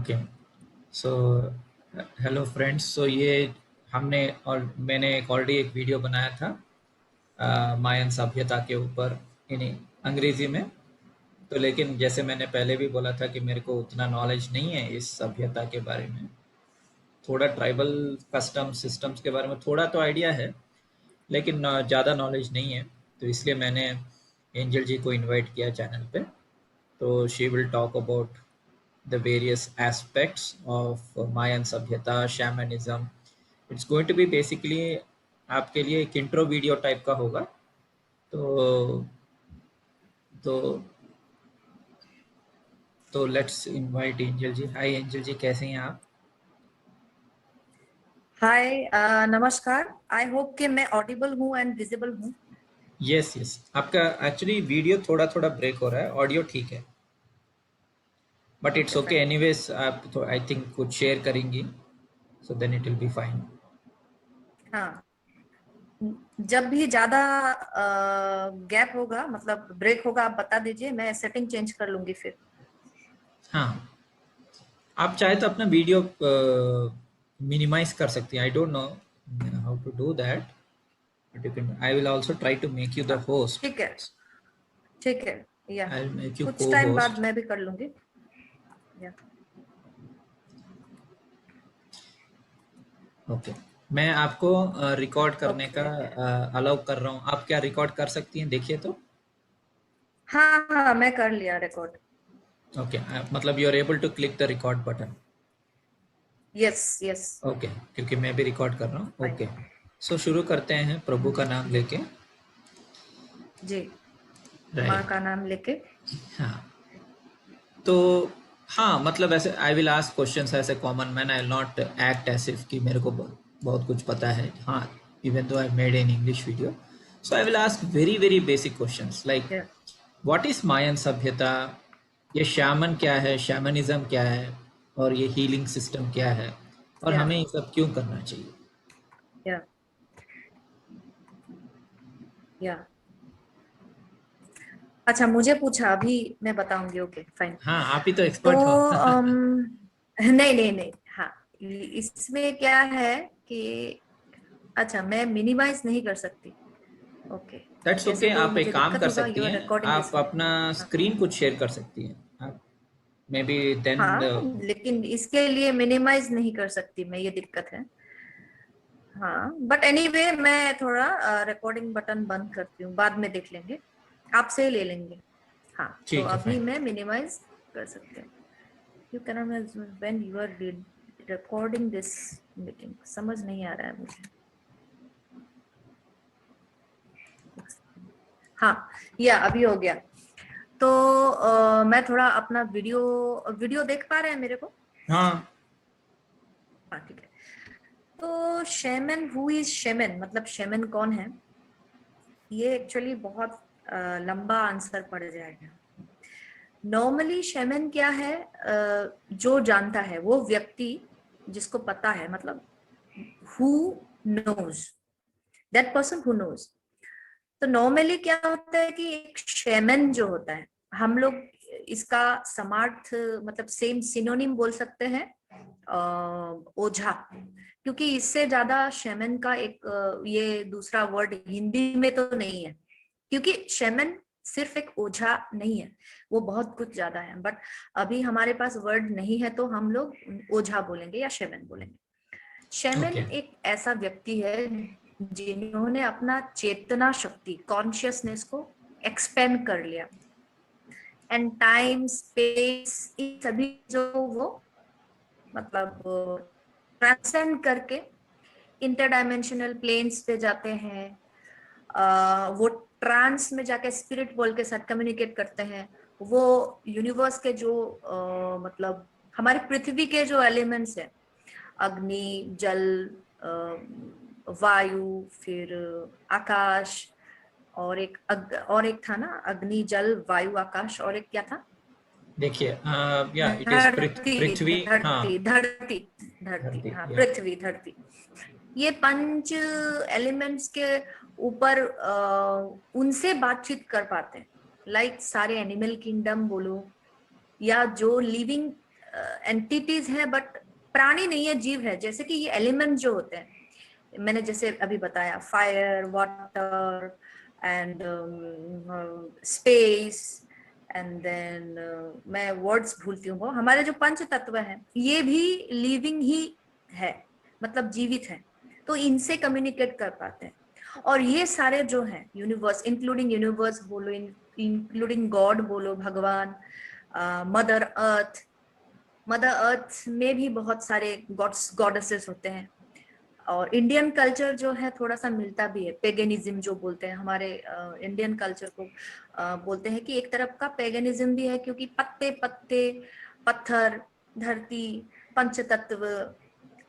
Okay so hello friends. So ये हमने और मैंने ऑलरेडी एक वीडियो बनाया था मायन सभ्यता के ऊपर इन अंग्रेजी में। तो लेकिन जैसे मैंने पहले भी बोला था कि मेरे को उतना नॉलेज नहीं है इस सभ्यता के बारे में। थोड़ा ट्राइबल कस्टम सिस्टम्स के बारे में थोड़ा तो आइडिया है, लेकिन ज़्यादा नॉलेज नहीं है। तो इसलिए मैंने एंजल जी को इनवाइट किया चैनल पे। तो she will talk about the various aspects of Mayan सभ्यता, shamanism. It's going to be basically आपके लिए एक इंट्रो वीडियो टाइप का होगा। तो तो तो let's invite Angel ji. Hi Angel ji, कैसे हैं आप? हाय, नमस्कार। आई होप कि मैं ऑडिबल हूँ एंड विजिबल हूँ। यस यस, आपका एक्चुअली वीडियो थोड़ा थोड़ा ब्रेक हो रहा है, ऑडियो ठीक है, but it's okay, okay fine. Anyways. आप तो आई थिंक कुछ शेयर करेंगी, so then it will be fine. हाँ, जब भी ज्यादा गैप होगा, मतलब ब्रेक होगा, आप बता दीजिए, मैं सेटिंग चेंज कर लूंगी फिर। हाँ, आप चाहे तो अपना वीडियो मिनिमाइज कर सकती हैं। I don't know how to do that, but you can. I will also try to make you the हाँ, होस्ट। ठीक है, ठीक है। या आई विल मेक यू कुछ को टाइम बाद होस्ट। मैं भी कर लूंगी। या ओके, मैं आपको रिकॉर्ड करने का ओके। अलाउ कर रहा हूँ। आप क्या रिकॉर्ड कर सकती हैं? देखिए तो। हाँ हाँ, मैं कर लिया रिकॉर्ड। ओके, मतलब you are able to click the record button. Yes yes, okay, क्योंकि मैं भी रिकॉर्ड कर रहा हूँ। फाइन। ओके, सो शुरू करते हैं प्रभु का नाम लेके। जी, माँ राइट। का नाम लेके। हाँ, तो हाँ, मतलब ऐसे I will ask questions as a common man. I will not act as if कि मेरे को बहुत कुछ पता है। हाँ, even though I made an English video, so I will ask very very basic questions like या व्हाट इज मायन सभ्यता, ये शैमन क्या है, शैमनिज्म क्या है, और ये हीलिंग सिस्टम क्या है, और या हमें ये सब क्यों करना चाहिए। या या अच्छा, मुझे पूछा, अभी मैं बताऊंगी। Okay, fine. हाँ, आप ही तो तो एक्सपर्ट हो। नहीं नहीं नहीं, हाँ, इसमें क्या है कि अच्छा, मैं मिनिमाइज नहीं कर सकती। ओके, दैट्स जैसे ओके, कोई आप एक मुझे काम दिक्कत कर होगा, सकती यू आर हैं। रिकॉर्डिंग आप दिस। अपना हाँ स्क्रीन कुछ शेयर कर सकती हैं। आप मे बी देन। हाँ, लेकिन इसके लिए मिनिमाइज नहीं कर सकती मैं, ये दिक्कत है। हाँ, बट एनीवे, मैं थोड़ा रिकॉर्डिंग बटन बंद करती हूँ, बाद में देख लेंगे, आपसे ही ले लेंगे। हाँ, तो ठीक है, अभी फाइन। मैं मिनिमाइज कर सकती हूँ। You can when you are recording this meeting. समझ नहीं आ रहा है मुझे। हाँ, या अभी हो गया। तो मैं थोड़ा अपना वीडियो वीडियो देख पा रहे हैं मेरे को? हाँ, हाँ, ठीक है। तो शेमन, हु इज शेमन, मतलब शेमन कौन है? ये एक्चुअली बहुत लंबा आंसर पड़ जाएगा। नॉर्मली शेमन क्या है? जो जानता है, वो व्यक्ति जिसको पता है, मतलब who knows, that person who knows. तो नॉर्मली क्या होता है कि एक शेमन जो होता है, हम लोग इसका समार्थ, मतलब सेम सिनोनिम बोल सकते हैं, ओझा। क्योंकि इससे ज्यादा शेमन का एक ये दूसरा वर्ड हिंदी में तो नहीं है। क्योंकि शेमन सिर्फ एक ओझा नहीं है, वो बहुत कुछ ज्यादा है। बट अभी हमारे पास वर्ड नहीं है, तो हम लोग ओझा बोलेंगे या शेमन बोलेंगे। शेमन ओके, एक ऐसा व्यक्ति है जिन्होंने अपना चेतना शक्ति, कॉन्शियसनेस को एक्सपेंड कर लिया, एंड टाइम स्पेस, इन सभी जो वो, मतलब ट्रांसेंड करके इंटरडायमेंशनल प्लेन्स पे जाते हैं। वो ट्रांस में जाके स्पिरिट वर्ल्ड के साथ कम्युनिकेट करते हैं। वो यूनिवर्स के जो मतलब हमारी पृथ्वी के जो एलिमेंट्स है, अग्नि, जल, वायु, फिर आकाश, और एक था ना, अग्नि, जल, वायु, आकाश, और एक क्या था? देखिए, या इट इज धरती, पृथ्वी। हाँ, धरती, धरती, धरती, धरती हाँ, या पृथ्वी, धरती। ये पंच एलिमेंट्स के ऊपर उनसे बातचीत कर पाते हैं। लाइक सारे एनिमल किंगडम बोलो, या जो लिविंग एंटिटीज है, बट प्राणी नहीं है, जीव है। जैसे कि ये एलिमेंट जो होते हैं, मैंने जैसे अभी बताया, fire, water and space, and then मैं वर्ड्स भूलती हूँ, वो हमारे जो पंच तत्व हैं ये भी लिविंग ही है, मतलब जीवित है, तो इनसे कम्युनिकेट कर पाते हैं। और ये सारे जो हैं यूनिवर्स, इंक्लूडिंग यूनिवर्स बोलो, इंक्लूडिंग गॉड बोलो, भगवान, मदर अर्थ, मदर अर्थ में भी बहुत सारे गॉड्स गॉडेसेस होते हैं। और इंडियन कल्चर जो है थोड़ा सा मिलता भी है, पेगनिज्म जो बोलते हैं, हमारे इंडियन कल्चर को बोलते हैं कि एक तरफ का पेगनिज्म भी है, क्योंकि पत्ते पत्ते, पत्थर, धरती, पंचतत्व,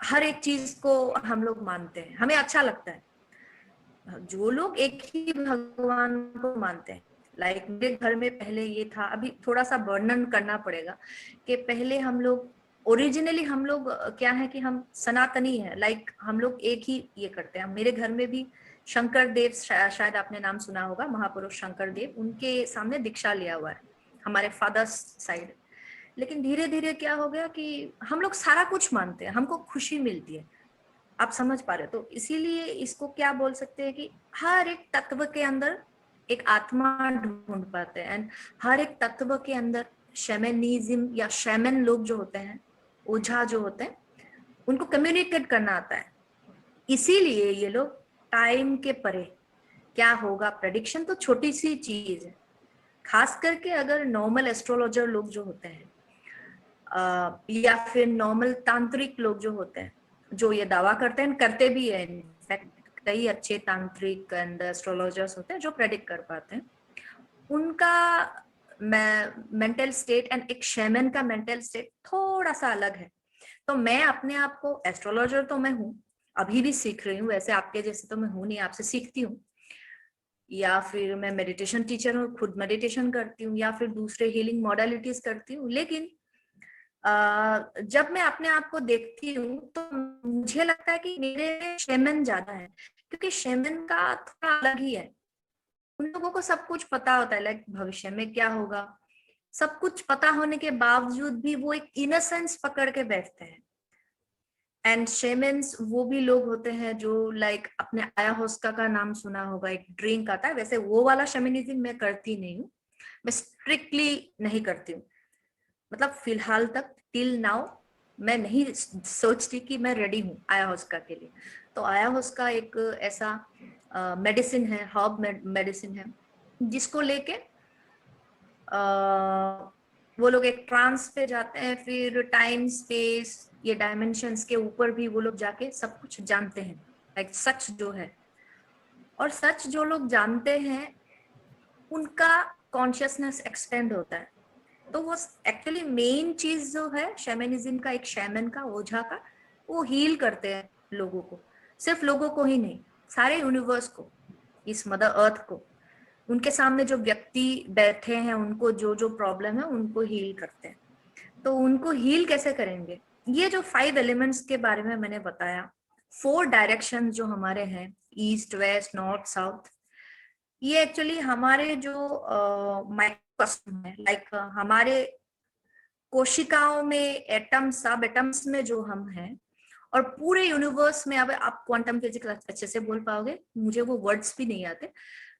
हर एक चीज को हम लोग मानते हैं, हमें अच्छा लगता है। जो लोग एक ही भगवान को मानते हैं, लाइक मेरे घर में पहले ये था, अभी थोड़ा सा वर्णन करना पड़ेगा कि पहले हम लोग ओरिजिनली हम लोग क्या है कि हम सनातनी है, लाइक हम लोग एक ही ये करते हैं। मेरे घर में भी शंकर देव, शायद आपने नाम सुना होगा, महापुरुष शंकर देव, उनके सामने दीक्षा लिया हुआ है हमारे फादर्स साइड। लेकिन धीरे धीरे क्या हो गया कि हम लोग सारा कुछ मानते हैं, हमको खुशी मिलती है, आप समझ पा रहे हो? तो इसीलिए इसको क्या बोल सकते हैं कि हर एक तत्व के अंदर एक आत्मा ढूंढ पाते हैं, एंड हर एक तत्व के अंदर शैमनिज्म या शैमन लोग जो होते हैं, ओझा जो होते हैं, उनको कम्युनिकेट करना आता है। इसीलिए ये लोग टाइम के परे, क्या होगा प्रेडिक्शन तो छोटी सी चीज है, खास करके अगर नॉर्मल एस्ट्रोलॉजर लोग जो होते हैं, या फिर नॉर्मल तांत्रिक लोग जो होते हैं, जो ये दावा करते हैं, करते भी है इनफैक्ट, कई अच्छे तांत्रिक एंड एस्ट्रोलॉजर्स होते हैं जो प्रेडिक्ट कर पाते हैं, उनका मेंटल स्टेट एंड एक शेमन का मेंटल स्टेट थोड़ा सा अलग है। तो मैं अपने आप को एस्ट्रोलॉजर तो मैं हूँ, अभी भी सीख रही हूँ, वैसे आपके जैसे तो मैं हूँ नहीं, आपसे सीखती हूँ, या फिर मैं मेडिटेशन टीचर हूँ, खुद मेडिटेशन करती हूँ, या फिर दूसरे हीलिंग मॉडलिटीज करती हूँ। लेकिन जब मैं अपने आप को देखती हूँ तो मुझे लगता है कि मेरे शेमन ज्यादा है, क्योंकि शेमन का थोड़ा अलग ही है। उन लोगों को सब कुछ पता होता है, लाइक भविष्य में क्या होगा, सब कुछ पता होने के बावजूद भी वो एक इनोसेंस पकड़ के बैठते हैं। एंड शेमन्स वो भी लोग होते हैं जो लाइक, अपने ayahuasca का नाम सुना होगा, एक ड्रिंक आता है, वैसे वो वाला शेमनिज्म मैं करती नहीं हूँ, मैं स्ट्रिक्टली नहीं करती हूँ, मतलब फिलहाल तक टिल नाउ मैं नहीं सोचती कि मैं रेडी हूँ ayahuasca के लिए। तो ayahuasca एक ऐसा मेडिसिन है, हर्ब मेडिसिन है, जिसको लेके वो लोग एक ट्रांस पे जाते हैं, फिर टाइम स्पेस ये डायमेंशंस के ऊपर भी वो लोग जाके सब कुछ जानते हैं, लाइक सच जो है। और सच जो लोग जानते हैं उनका कॉन्शियसनेस एक्सटेंड होता है। तो वो एक्चुअली मेन चीज जो है शैमनिज्म का, एक शैमन का, ओझा का, वो हील करते हैं लोगों को, सिर्फ लोगों को ही नहीं, सारे यूनिवर्स को, इस मदर अर्थ को, उनके सामने जो व्यक्ति बैठे हैं उनको जो जो प्रॉब्लम है उनको हील करते हैं। तो उनको हील कैसे करेंगे? ये जो 5 एलिमेंट्स के बारे में मैंने बताया, 4 डायरेक्शन जो हमारे हैं, ईस्ट, वेस्ट, नॉर्थ, साउथ, ये एक्चुअली हमारे जो माइक्रोकॉस्म है, लाइक हमारे कोशिकाओं में, एटम, सब एटम्स में जो हम हैं, और पूरे यूनिवर्स में, अब आप क्वांटम फिजिक्स अच्छे से बोल पाओगे, मुझे वो वर्ड्स भी नहीं आते,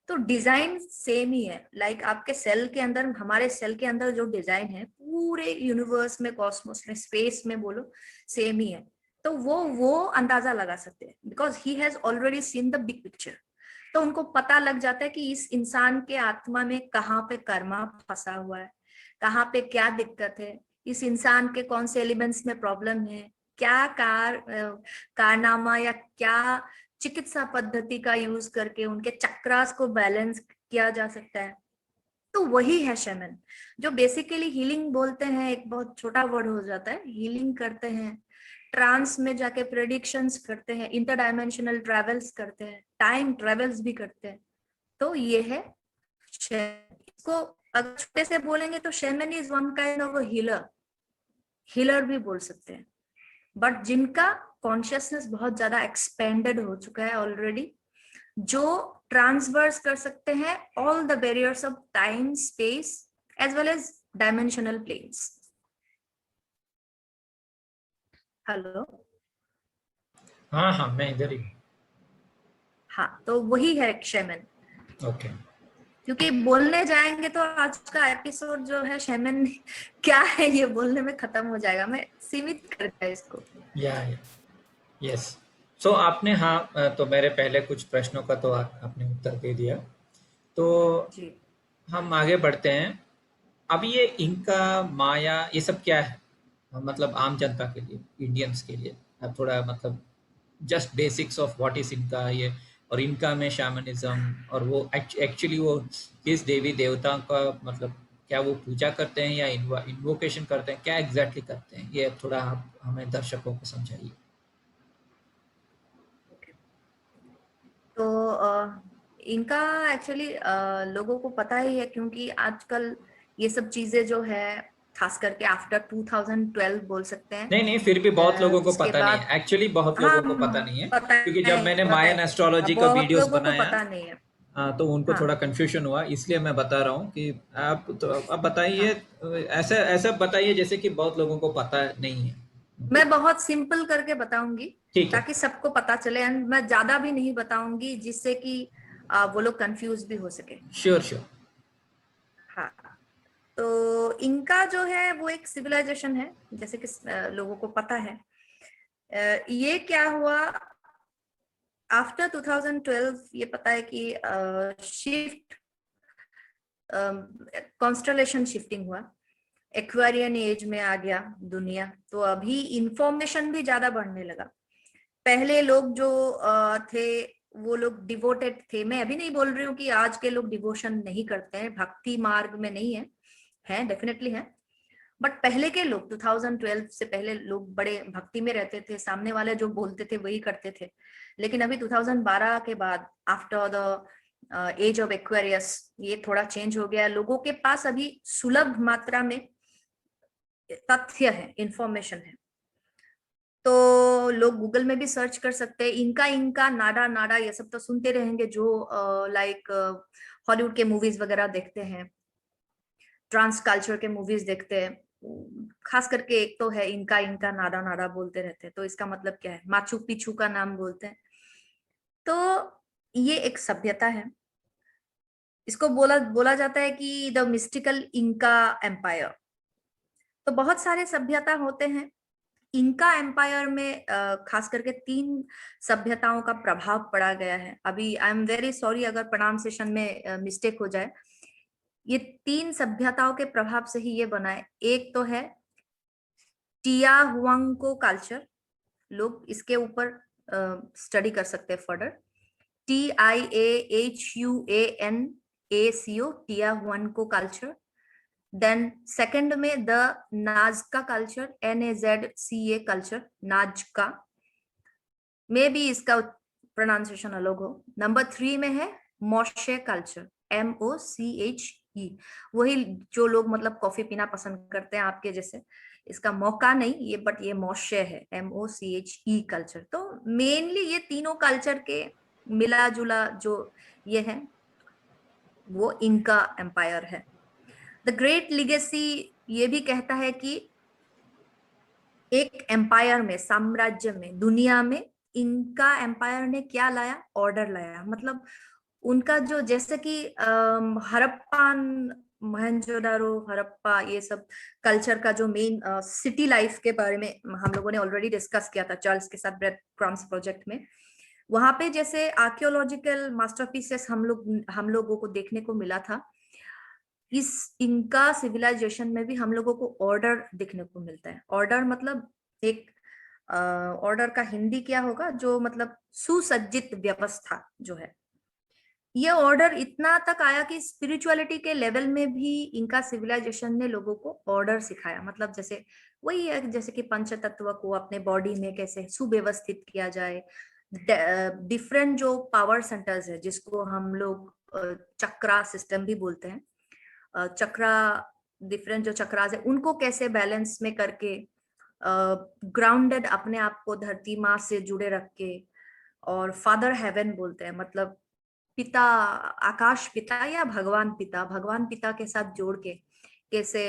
तो डिजाइन सेम ही है। लाइक आपके सेल के अंदर, हमारे सेल के अंदर जो डिजाइन है, पूरे यूनिवर्स में, कॉस्मोस में, स्पेस में बोलो, सेम ही है। तो वो अंदाजा लगा सकते हैं, because he has already seen the big picture. तो उनको पता लग जाता है कि इस इंसान के आत्मा में कहाँ पे कर्मा फंसा हुआ है, कहाँ पे क्या दिक्कत है, इस इंसान के कौन से एलिमेंट्स में प्रॉब्लम है, क्या कारनामा या क्या चिकित्सा पद्धति का यूज करके उनके चक्रास को बैलेंस किया जा सकता है। तो वही है शमन, जो बेसिकली हीलिंग बोलते हैं, एक बहुत छोटा वर्ड हो जाता है, हीलिंग करते हैं, ट्रांस में जाके प्रेडिक्शंस करते हैं, इंटर डायमेंशनल ट्रेवल्स करते हैं, टाइम ट्रेवल्स भी करते हैं। तो ये है इसको अगर छोटे से बोलेंगे तो shaman is one kind of healer, healer भी बोल सकते हैं, बट जिनका कॉन्शियसनेस बहुत ज्यादा एक्सपेंडेड हो चुका है ऑलरेडी, जो ट्रांसवर्स कर सकते हैं all the barriers of time, space, as well as dimensional planes. Hello. हाँ हाँ, मैं इधर ही हाँ, तो वही है शेमन। हूँ। ओके। क्योंकि बोलने जाएंगे तो आज का एपिसोड जो है शेमन क्या है ये बोलने में खत्म हो जाएगा, मैं सीमित कर दिया इसको। या यस। सो आपने, हाँ, तो मेरे पहले कुछ प्रश्नों का तो आपने उत्तर दे दिया। तो जी। हम आगे बढ़ते हैं। अब ये इंका, माया, ये सब क्या है? मतलब आम जनता के लिए, इंडियंस के लिए आप थोड़ा मतलब just basics of what is इनका, ये और इनका में शैमनिज्म, और वो एक्चुअली वो किस देवी देवता का मतलब, क्या वो पूजा करते हैं या इन्वोकेशन करते हैं, क्या एग्जैक्टली करते हैं, ये थोड़ा आप हमें दर्शकों को समझाइए। तो इनका एक्चुअली लोगों को पता ही है, क्योंकि आजकल ये सब चीजें जो है खास करके आफ्टर 2012 बोल सकते हैं। नहीं नहीं, फिर भी बहुत लोगों को जिसके पता नहीं बाद है, एक्चुअली बहुत हाँ लोगों को पता नहीं है, पता क्योंकि जब है, मैंने पता मायन है, एस्ट्रोलॉजी का बहुत वीडियोस लोगों को बनाया, पता नहीं है। तो उनको हाँ थोड़ा कन्फ्यूजन हुआ, इसलिए मैं बता रहा हूँ कि आप तो अब बताइए, हाँ, ऐसा ऐसा बताइए जैसे कि बहुत लोगों को पता नहीं है। मैं बहुत सिंपल करके बताऊंगी ठीक है। ताकि सबको पता चले, एंड मैं ज्यादा भी नहीं बताऊंगी जिससे कि वो लोग कंफ्यूज भी हो सके। Sure sure. हाँ, तो इनका जो है वो एक सिविलाइजेशन है, जैसे कि लोगों को पता है। ये क्या हुआ आफ्टर 2012, ये पता है कि शिफ्ट, कॉन्स्टलेशन शिफ्टिंग हुआ, एक्वेरियन एज में आ गया दुनिया, तो अभी इंफॉर्मेशन भी ज्यादा बढ़ने लगा। पहले लोग जो थे वो लोग डिवोटेड थे, मैं अभी नहीं बोल रही हूँ कि आज के लोग डिवोशन नहीं करते हैं, भक्ति मार्ग में नहीं है डेफिनेटली है। बट पहले के लोग 2012 से पहले लोग बड़े भक्ति में रहते थे, सामने वाले जो बोलते थे वही करते थे। लेकिन अभी 2012 के बाद after the age of Aquarius ये थोड़ा चेंज हो गया, लोगों के पास अभी सुलभ मात्रा में तथ्य है, इंफॉर्मेशन है। तो लोग गूगल में भी सर्च कर सकते हैं, इनका इनका नाडा नाडा ये सब तो सुनते रहेंगे, जो लाइक हॉलीवुड के मूवीज वगैरह देखते हैं, ट्रांस कल्चर के मूवीज देखते हैं, खास करके एक तो है इनका इनका नाडा नाडा बोलते रहते हैं, तो इसका मतलब क्या है, माचू पिचू का नाम बोलते हैं। तो ये एक सभ्यता है, इसको बोला बोला जाता है कि द मिस्टिकल इंका एम्पायर। तो बहुत सारे सभ्यता होते हैं, इंका एम्पायर में खास करके 3 सभ्यताओं का प्रभाव पड़ा गया है। अभी आई एम वेरी सॉरी अगर प्रोनाउंसिएशन में मिस्टेक हो जाए। ये 3 सभ्यताओं के प्रभाव से ही ये बना है। एक तो है टिया हुआंगको कल्चर, लोग इसके ऊपर स्टडी कर सकते हैं further. TIAHUANACO, Tiahuanaco culture. Then second में the Nazca culture, NAZCA culture, Nazca, मे भी इसका प्रोनाउंसिएशन अलग हो। नंबर 3 में है मोशे कल्चर, MOCHE, वही जो लोग मतलब कॉफी पीना पसंद करते हैं आपके जैसे, इसका मौका नहीं ये, बट ये मोशे है, MOCHE कल्चर। तो मेनली ये तीनों कल्चर के मिला जुला जो ये है वो इनका एम्पायर है। द ग्रेट लिगेसी ये भी कहता है कि एक एम्पायर में, साम्राज्य में, दुनिया में इनका एम्पायर ने क्या लाया, ऑर्डर लाया। मतलब उनका जो जैसे कि हड़प्पान, मोहनजोदारो, हड़प्पा, ये सब कल्चर का जो मेन सिटी लाइफ के बारे में हम लोगों ने ऑलरेडी डिस्कस किया था चार्ल्स के साथ ब्रेड क्रम्स प्रोजेक्ट में। वहां पे जैसे आर्कियोलॉजिकल मास्टरपीसेस हम लोगों को देखने को मिला था, इस इनका सिविलाइजेशन में भी हम लोगों को ऑर्डर देखने को मिलता है। ऑर्डर मतलब एक ऑर्डर का हिंदी क्या होगा, जो मतलब सुसज्जित व्यवस्था जो है। ये ऑर्डर इतना तक आया कि स्पिरिचुअलिटी के लेवल में भी इनका सिविलाइजेशन ने लोगों को ऑर्डर सिखाया। मतलब जैसे वही है, जैसे कि पंचतत्व को अपने बॉडी में कैसे सुव्यवस्थित किया जाए, डिफरेंट जो पावर सेंटर्स है जिसको हम लोग चक्रा सिस्टम भी बोलते हैं, चक्रा, डिफरेंट जो चक्रास है उनको कैसे बैलेंस में करके ग्राउंडेड अपने आप को धरती माँ से जुड़े रख के, और फादर हेवन बोलते हैं, मतलब पिता, आकाश पिता या भगवान पिता के साथ जोड़ के कैसे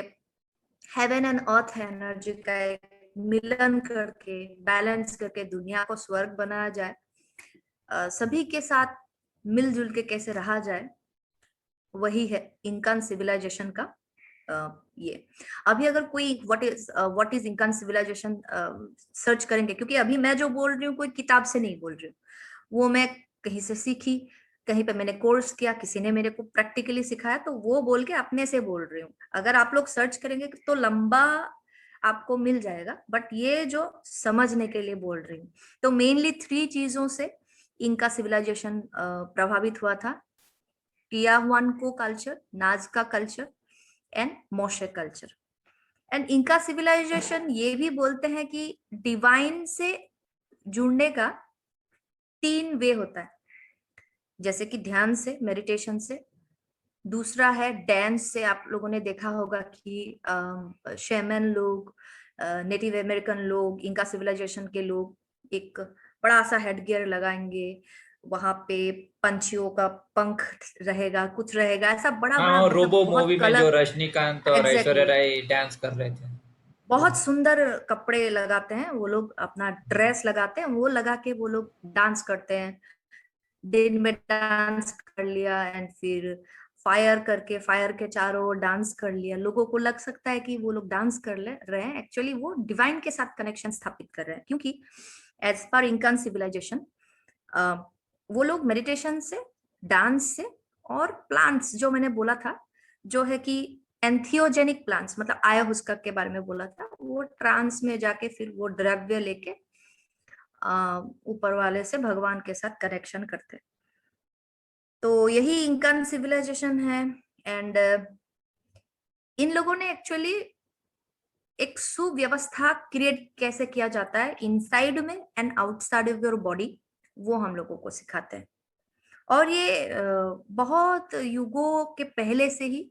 हेवन एंड अर्थ एनर्जी का एक मिलन करके, बैलेंस करके दुनिया को स्वर्ग बनाया जाए, सभी के साथ मिलजुल के कैसे रहा जाए, वही है इंकन सिविलाइजेशन का। ये अभी अगर कोई what is Incan civilisation search करेंगे, क्योंकि अभी मैं जो बोल रही हूँ कोई किताब से नहीं बोल रही हूँ, वो मैं कहीं से सीखी, कहीं पे मैंने कोर्स किया, किसी ने मेरे को प्रैक्टिकली सिखाया, तो वो बोल के अपने से बोल रही हूँ। अगर आप लोग सर्च करेंगे तो लंबा आपको मिल जाएगा, बट ये जो समझने के लिए बोल रही हूँ। तो मेनली 3 चीजों से इनका सिविलाइजेशन प्रभावित हुआ था: Tiahuanaco culture, Nazca culture and Moche culture. And इनका सिविलाइजेशन ये भी बोलते हैं कि डिवाइन से जुड़ने का 3 वे होता है, जैसे कि ध्यान से, मेडिटेशन से, दूसरा है डांस से। आप लोगों ने देखा होगा कि शेमन लोग, नेटिव अमेरिकन लोग, इनका सिविलाइजेशन के लोग एक बड़ा सा हेडगियर लगाएंगे, वहां पे पंछियों का पंख रहेगा, कुछ रहेगा, ऐसा बड़ा हाँ, बड़ा, और मतलब रोबो बहुत मूवी में जो कलर। रजनीकांत और ऐश्वर्या एग्जैक्टली, राय डांस कर रहे थे वो। बहुत सुंदर कपड़े लगाते हैं वो लोग, अपना ड्रेस लगाते हैं, वो लगा के वो लोग डांस करते हैं। दिन में डांस कर लिया एंड फिर फायर करके, फायर के चारों ओर डांस कर लिया। लोगों को लग सकता है कि वो लोग डांस कर ले रहे हैं, एक्चुअली वो डिवाइन के साथ कनेक्शन स्थापित कर रहे हैं, क्योंकि एज पर इंकन सिविलाइजेशन वो लोग मेडिटेशन से, डांस से और प्लांट्स, जो मैंने बोला था, जो है कि एंथियोजेनिक प्लांट्स, मतलब आयाहुस्का के बारे में बोला था, वो ट्रांस में जाके फिर वो द्रव्य लेके ऊपर वाले से, भगवान के साथ कनेक्शन करते। तो यही इंकन सिविलाइजेशन है। एंड इन लोगों ने एक्चुअली एक सुव्यवस्था क्रिएट कैसे किया जाता है इनसाइड में and outside of your body, वो हम लोगों को सिखाते हैं। और ये बहुत युगों के पहले से ही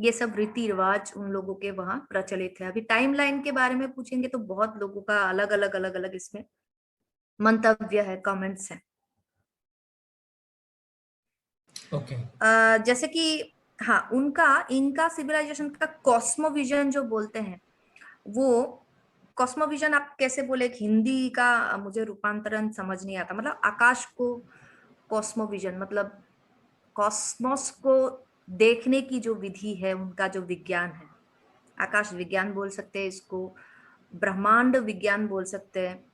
ये सब रीति रिवाज उन लोगों के वहां प्रचलित है। अभी टाइमलाइन के बारे में पूछेंगे तो बहुत लोगों का अलग अलग इसमें मंतव्य है, कमेंट्स है। ओके। जैसे कि हाँ, उनका, इनका सिविलाइजेशन का कॉस्मोविजन जो बोलते हैं, वो कॉस्मोविजन आप कैसे बोले, एक हिंदी का मुझे रूपांतरण समझ नहीं आता, मतलब आकाश को कॉस्मोविजन, मतलब कॉस्मोस को देखने की जो विधि है, उनका जो विज्ञान है, आकाश विज्ञान बोल सकते हैं इसको, ब्रह्मांड विज्ञान बोल सकते हैं।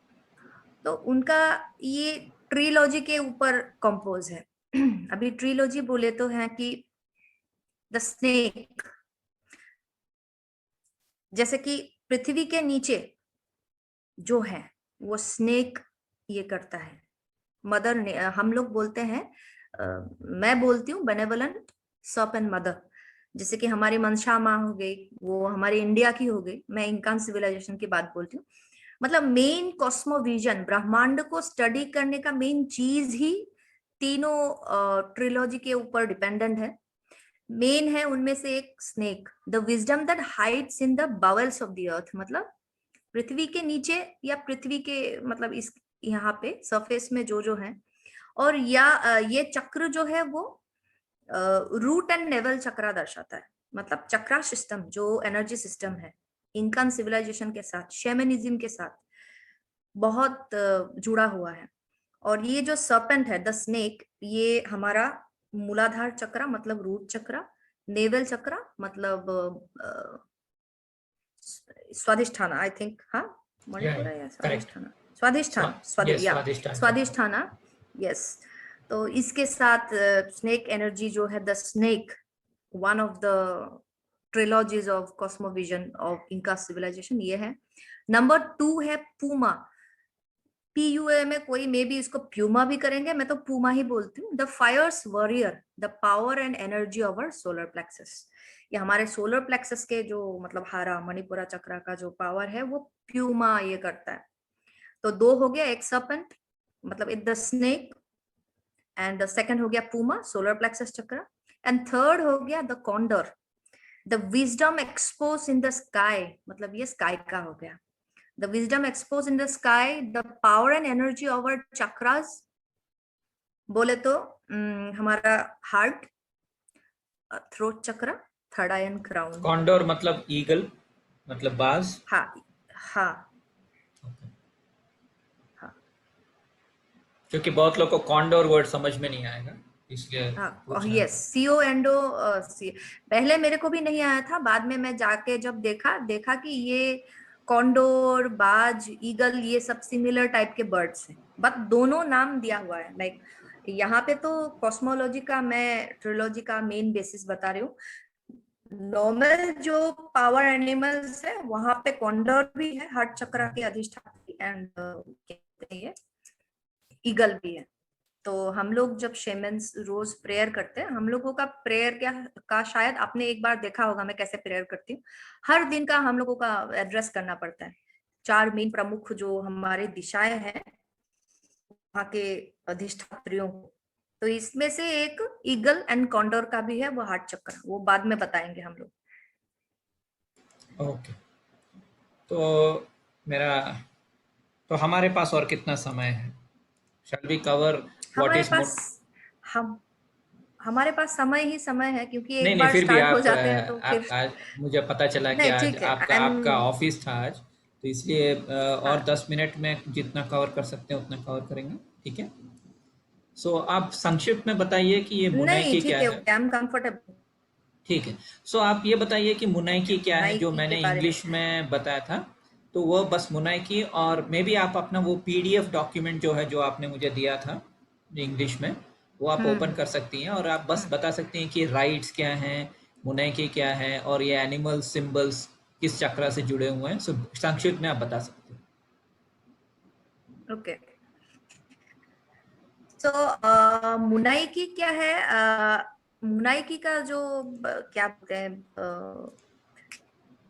तो उनका ये ट्रिलॉजी के ऊपर कंपोज है। अभी ट्रिलॉजी बोले तो है कि द स्नेक, जैसे कि पृथ्वी के नीचे जो है वो स्नेक ये करता है। मदर ने, हम लोग बोलते हैं, मैं बोलती हूँ बेनेवलेंट सर्प एंड मदर। जैसे कि हमारी मनसा माँ हो गई, वो हमारी इंडिया की हो गई, मैं इंकान सिविलाइजेशन की बात बोलती हूँ। मतलब मेन कॉस्मोविजन, ब्रह्मांड को स्टडी करने का मेन चीज ही तीनों ट्रिलॉजी के ऊपर डिपेंडेंट है। मेन है उनमें से एक snake, the wisdom that hides in the bowels of the earth, मतलब पृथ्वी के नीचे या पृथ्वी के, मतलब इस यहाँ पे सरफेस में जो जो है। और या ये चक्र जो है वो रूट एंड नेवल चक्रा दर्शाता है, मतलब चक्रा सिस्टम जो एनर्जी सिस्टम है, इंकन सिविलाइजेशन के साथ, शेमनिज्म के साथ बहुत जुड़ा हुआ है। और ये जो सर्पेंट है, द स्नेक, ये हमारा मूलाधार चक्रा मतलब रूट चक्रा, नेवल चक्रा मतलब स्वादिष्ठाना, आई थिंक, हाँ, या मणिपुरा या करेक्ट। स्वादिष्ठाना, स्वादिष्ठान, यस, या स्वादिष्टान चक्र। स्वादिष्ठाना, यस। तो इसके साथ स्नेक एनर्जी जो है, the snake, one of the trilogies of cosmovision of Inca civilization, ये है। नंबर 2 है पूमा, PUA में कोई मे भी इसको प्यूमा भी करेंगे, मैं तो पूमा ही बोलती हूँ। The fire's warrior, the power and energy of our solar plexus. ये हमारे सोलर प्लेक्सस के जो, मतलब हारा मणिपुरा चक्रा का जो पावर है वो प्यूमा ये करता है। तो 2 हो गया, एक सर्पेंट मतलब the snake, and the second हो गया Puma, solar plexus chakra, and third हो गया the condor, the wisdom expose in the sky, मतलब ये स्काई का हो गया। The wisdom exposed in the sky, the power and energy of our chakras, बोले तो हमारा हार्ट, थ्रोट चक्र, third I and crown. Condor मतलब ईगल, मतलब बाज। हाँ, हाँ, क्योंकि बहुत लोग को कॉन्डोर वर्ड समझ में नहीं आएगा, इसलिए हाँ पूछ रहा यस, था। सीओ एंडो सी। पहले मेरे को भी नहीं आया था, बाद में मैं जाके जब देखा देखा कि ये कॉन्डोर, बाज, ईगल ये सब सिमिलर टाइप के बर्ड्स हैं, बट दोनों नाम दिया हुआ है। लाइक यहाँ पे तो कॉस्मोलॉजी का, मैं ट्रिलॉजी का मेन बेसिस बता रही हूँ। नॉर्मल जो पावर एनिमल्स है वहां पे कॉन्डोर भी है, हर्ट चक्र के अधिष्ठात्री, एंड कहते हैं ईगल भी है। तो हम लोग जब शेमन्स रोज प्रेयर करते हैं, हम लोगों का प्रेयर क्या का, शायद आपने एक बार देखा होगा मैं कैसे प्रेयर करती हूँ। हर दिन का हम लोगों का एड्रेस करना पड़ता है, चार मेन प्रमुख जो हमारे दिशाएं हैं वहाँ के अधिष्ठात्रियों को। तो इसमें से एक ईगल एंड कॉन्डोर का भी है, वो हार्ट चक्र, वो बाद में बताएंगे हम लोग। ओके, तो मेरा तो हमारे पास और कितना समय है? शैल वी कवर व्हाट हमारे इज पास हम हमारे पास समय ही समय है, क्योंकि नहीं, एक नहीं, बार फिर भी स्टार्ट हो आप जाते हैं तो फिर। आप आज मुझे पता चला कि नहीं आज ठीक है, आपका आई एम। आपका ऑफिस था आज, तो इसलिए और हाँ 10 मिनट में जितना कवर कर सकते हैं उतना कवर करेंगे, ठीक है? सो आप संक्षिप्त में बताइए कि ये नहीं मुनाइकी क्या ठीक है, है? I am comfortable. ठीक है। सो आप ये बताइए कि मुनाइकी क्या है, जो मुनाइकी के मैंने बारे में। इंग्लिश में बताया था, तो वो बस मुनाइकी, और मे बी आप अपना वो पीडीएफ डॉक्यूमेंट जो है, जो आपने मुझे दिया था इंग्लिश में, वो आप ओपन हम्म कर सकती हैं और आप बस हम्म बता सकती हैं कि राइट्स क्या हैं, मुनाइकी क्या है, और ये एनिमल सिंबल्स किस चक्र से जुड़े हुए हैं। सो संक्षिप्त में आप बता सकते हैं। ओके। तो मुनाइकी क्या है? मुनाइकी का जो क्या बोलते हैं,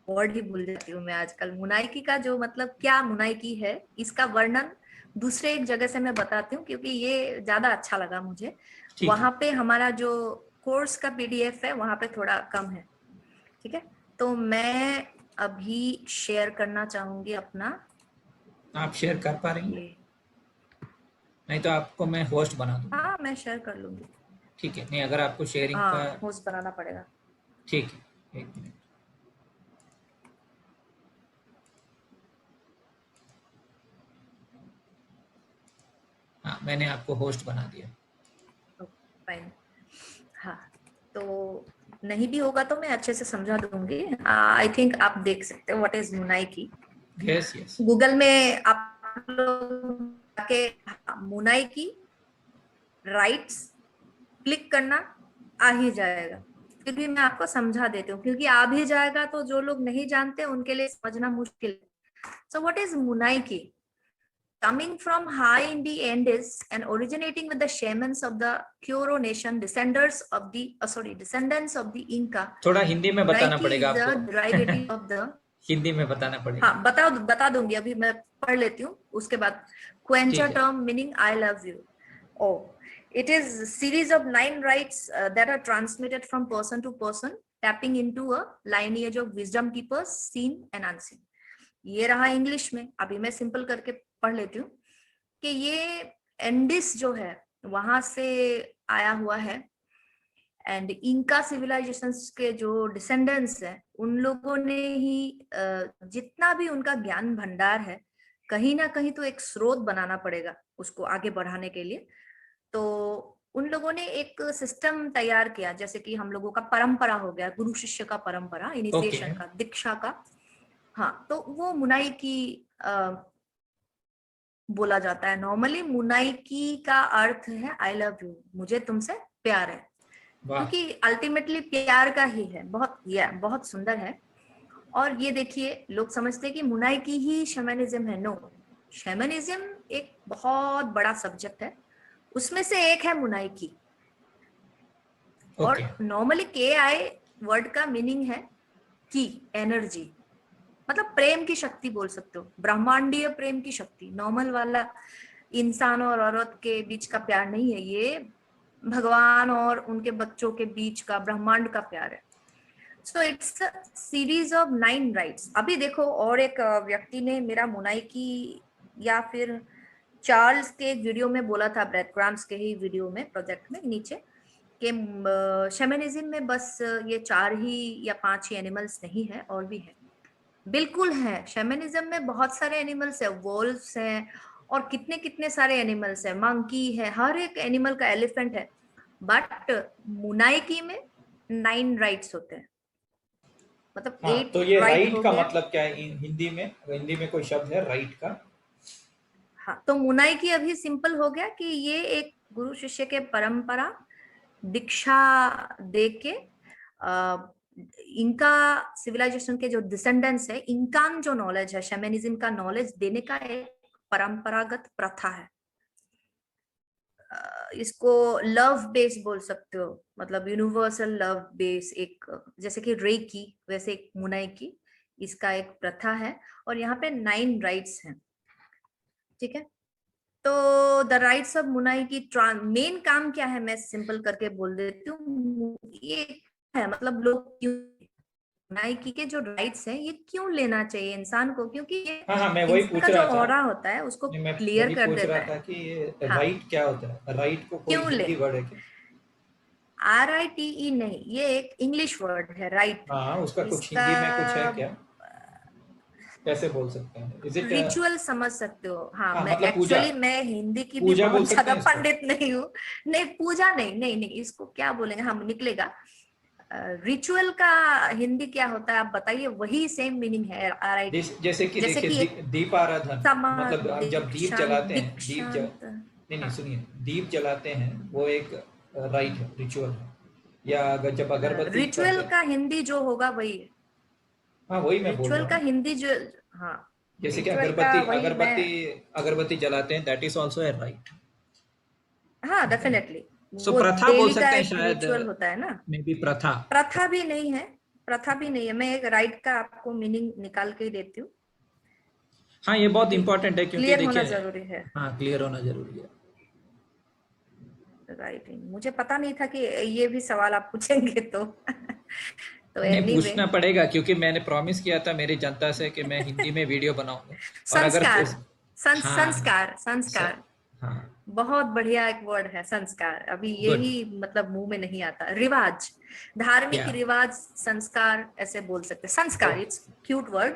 वर्ड ही भूल जाती हूँ मैं आजकल। मुनाइकी का जो मतलब क्या मुनाइकी है, इसका वर्णन दूसरे एक जगह से मैं बताती हूँ, क्योंकि ये ज्यादा अच्छा लगा मुझे। ठीक है। वहां पे हमारा जो कोर्स का पीडीएफ है वहां पे थोड़ा कम है। ठीक है, तो मैं अभी शेयर करना चाहूंगी अपना आप शेयर कर पा रही हैं? ये। नहीं तो आपको मैं होस्ट बना दूंगा। हाँ मैं शेयर कर लूंगी। ठीक है, नहीं अगर आपको शेयरिंग का। हाँ होस्ट बनाना पड़ेगा। ठीक है, एक मिनट। हाँ, मैंने आपको होस्ट बना दिया। फाइन। हाँ, तो नहीं भी होगा तो मैं अच्छे से समझा दूंगी। आई थिंक आप देख सकते हो what is Munay Ki. Yes, yes. Google में आप लोग जाके मुनाइकी राइट्स क्लिक करना, आ ही जाएगा। फिर भी मैं आपको समझा देती हूँ, क्योंकि आ भी जाएगा तो जो लोग नहीं जानते उनके लिए समझना मुश्किल है। So what is Munay Ki? Coming from high in the Andes and originating with the shamans of the Quero nation, descendants of the Inca, थोड़ा हिंदी में बताना Munaiki पड़ेगा is आपको। a derivative of the। Hindi में बताना पड़ेगा। हाँ बता दूंगी, अभी मैं पढ़ लेती हूँ उसके बाद। ठीक क्वेंचा है। Term meaning I love you. Oh, it is a series of 9 rites that are transmitted from person to person, tapping into a lineage of wisdom keepers seen and unseen। ये रहा इंग्लिश में, अभी मैं सिंपल करके पढ़ लेती हूँ कि ये एंडिस जो है वहां से आया हुआ है, एंड इंका सिविलाइजेशंस के जो डिसेंडेंट्स हैं उन लोगों ने ही जितना भी उनका ज्ञान भंडार है, कहीं ना कहीं तो एक स्रोत बनाना पड़ेगा उसको आगे बढ़ाने के लिए। तो उन लोगों ने एक सिस्टम तैयार किया, जैसे कि हम लोगों का परंपरा हो गया, गुरु शिष्य का परंपरा, ओके। इनिशिएशन का, दीक्षा का। हाँ, तो वो मुनाई की बोला जाता है। नॉर्मली मुनाइकी का अर्थ है आई लव यू, मुझे तुमसे प्यार है, वाह। क्योंकि अल्टीमेटली प्यार का ही है। बहुत सुंदर है। और ये देखिए, लोग समझते हैं कि मुनाइकी ही शैमनिज्म है। नो, शैमनिज्म एक बहुत बड़ा सब्जेक्ट है, उसमें से एक है मुनाइकी। और ओके। नॉर्मली के आई वर्ड का मीनिंग है की, एनर्जी, मतलब प्रेम की शक्ति बोल सकते हो, ब्रह्मांडीय प्रेम की शक्ति। नॉर्मल वाला इंसान और औरत के बीच का प्यार नहीं है, ये भगवान और उनके बच्चों के बीच का, ब्रह्मांड का प्यार है। So it's series of 9 rights. अभी देखो, और एक व्यक्ति ने मेरा मुनाइकी या फिर चार्ल्स के वीडियो में बोला था, ब्रेड क्रम्स के ही वीडियो में, प्रोजेक्ट में नीचे, कि शैमनिज्म में बस ये 4 ही या 5 ही एनिमल्स नहीं है, और भी है। बिल्कुल है, शैमनिज्म में बहुत सारे एनिमल्स है, वोल्व्स हैं, और कितने कितने सारे एनिमल्स है, मंकी है, हर एक एनिमल का, एलिफेंट है, बट मुनाइकी में 9 राइट्स होते हैं, मतलब हाँ, तो 8 ये राइट राइट हो का गया। मतलब क्या है हिंदी में? हिंदी में कोई शब्द है राइट का? हाँ, तो मुनाइकी अभी सिंपल हो गया कि ये एक गुरु शिष्य के परंपरा, दीक्षा दे के इनका सिविलाइजेशन के जो डिसेंडेंट्स है, इनका जो नॉलेज है, शैमनिज्म का नॉलेज देने का एक परंपरागत प्रथा है। इसको लव बेस बोल सकते हो, मतलब यूनिवर्सल लव बेस, एक जैसे कि रेकी वैसे एक मुनाइकी, इसका एक प्रथा है, और यहाँ पे 9 राइट्स हैं। ठीक है, तो द राइट्स ऑफ मुनाई की मेन काम क्या है, मैं सिंपल करके बोल देती हूँ, ये है मतलब लोग क्यों मुनाई के जो राइट्स हैं ये क्यों लेना चाहिए इंसान को, क्योंकि ये हाँ हाँ, मैं वही इंसान पूछ का जो रहा था। ऑरा होता है उसको नहीं, मैं क्लियर वही कर पूछ देता रहा है। था कि ये हाँ, राइट क्या होता है? राइट को कोई क्यों ले, हिंदी वर्ड है क्या? RITE नहीं, ये एक इंग्लिश वर्ड है राइट। हाँ, उसका कुछ इसका हिंदी में कुछ है क्या? कैसे बोल सकते हैं? Is it? रिचुअल समझ सकते हो। हाँ, हाँ, मैं मतलब पूजा। एक्चुअली मैं हिंदी की भी पूजा बोल बहुत सकते ज्यादा हैं इसको? पंडित नहीं हूँ। नहीं, पूजा नहीं, नहीं नहीं, इसको क्या बोलेंगे, हम निकलेगा। रिचुअल का हिंदी क्या होता है आप बताइए, वही सेम मीनिंग है RIT। जैसे कि जैसे देखिए, कि एक दीप आराधन, समा, मतलब हम जब दीप दीक्षांत, जलाते हैं, दीक्षांत। नहीं नहीं, हाँ, सुनिए, दीप जलाते हैं वो एक राइट है, रिचुअल है। या अगर जब अगरबत्ती करते रिचुअल हैं। का हिंदी जो होगा वही है। हाँ, वही मैं बोल रिचुअल रहा का हूँ। हिंदी जो, हाँ, जैसे कि रिचुअल का अगरबत्ती वही मैं, अगरबत्ती अगरबत्ती जलाते हैं, that is also a right. हाँ ठीक है ना? डेफिनेटली, सो वो प्रथा बोल डेली का सकते हैं एक शायद, रिचुअल होता है ना। मे बी प्रथा। प्रथा भी नहीं है, प्रथा भी नहीं है, मैं एक राइट का आपको मीनिंग निकाल के ही देती हूँ, हाँ, ये बहुत क्योंकि इंपॉर्टेंट है क्योंकि क्लियर होना देखिए। जरूरी है। हाँ, क्लियर होना जरूरी है। राइटिंग मुझे पता नहीं था कि ये भी सवाल आप पूछेंगे तो तो नहीं, एनीवे, पूछना पड़ेगा क्योंकि मैंने प्रॉमिस किया था मेरी जनता से कि मैं हिंदी में वीडियो बनाऊंगा। और अगर संस्कार, हाँ, संस्कार, संस्कार, हाँ, बहुत बढ़िया एक वर्ड है संस्कार, अभी गुड। यही मतलब मुंह में नहीं आता। रिवाज, धार्मिक या रिवाज, संस्कार ऐसे बोल सकते हैं, संस्कार ओके, इट्स क्यूट वर्ड,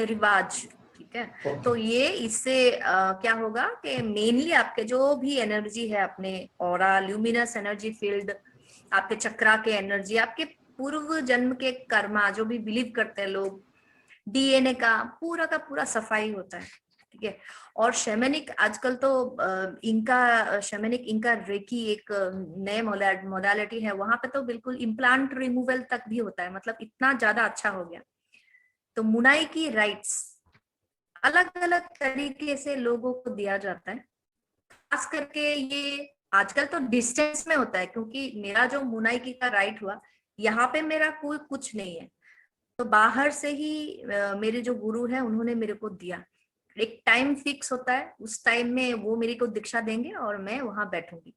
रिवाज। ठीक है, ओके, तो ये इससे क्या होगा कि मेनली आपके जो भी एनर्जी है अपने ऑरा, ल्यूमिनस एनर्जी फील्ड, आपके चक्रा के एनर्जी, आपके पूर्व जन्म के कर्मा जो भी बिलीव करते हैं लोग, DNA का पूरा सफाई होता है। ठीक है, और शेमेनिक आजकल तो इनका शेमेनिक इनका रेकी एक नए मोडालिटी है, वहां पे तो बिल्कुल इम्प्लांट रिमूवल तक भी होता है, मतलब इतना ज्यादा अच्छा हो गया। तो मुनाई की राइट्स अलग अलग तरीके से लोगों को दिया जाता है, खास करके ये आजकल तो डिस्टेंस में होता है, क्योंकि मेरा जो मुनाई की का राइट हुआ, यहाँ पे मेरा कोई कुछ नहीं है, तो बाहर से ही मेरे जो गुरु है उन्होंने मेरे को दिया। एक टाइम फिक्स होता है, उस टाइम में वो मेरे को दीक्षा देंगे और मैं वहां बैठूंगी।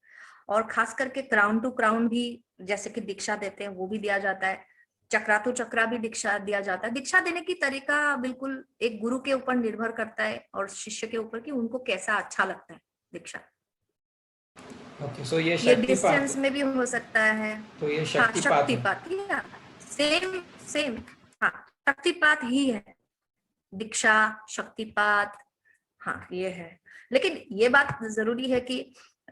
और खास करके क्राउन टू क्राउन भी जैसे कि दीक्षा देते हैं वो भी दिया जाता है, चक्रा टू चक्रा भी दीक्षा दिया जाता है। दीक्षा देने की तरीका बिल्कुल एक गुरु के ऊपर निर्भर करता है और शिष्य के ऊपर कि उनको कैसा अच्छा लगता है दीक्षा। ओके। सो ये ये शक्तिपात। डिस्टेंस में भी हो सकता है। तो ये हाँ, शक्तिपात है। शक्तिपात, सेम सेम, हाँ, शक्तिपात ही है, दीक्षा, शक्तिपात, हाँ ये है। लेकिन ये बात जरूरी है कि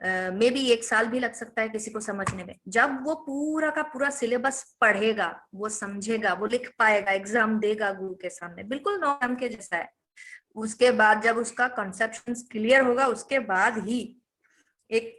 मे बी 1 साल भी लग सकता है किसी को समझने में, जब वो पूरा का पूरा सिलेबस पढ़ेगा, वो समझेगा, वो लिख पाएगा, एग्जाम देगा गुरु के सामने, बिल्कुल नॉर्म के जैसा है। उसके बाद जब उसका कंसेप्शन क्लियर होगा, उसके बाद ही एक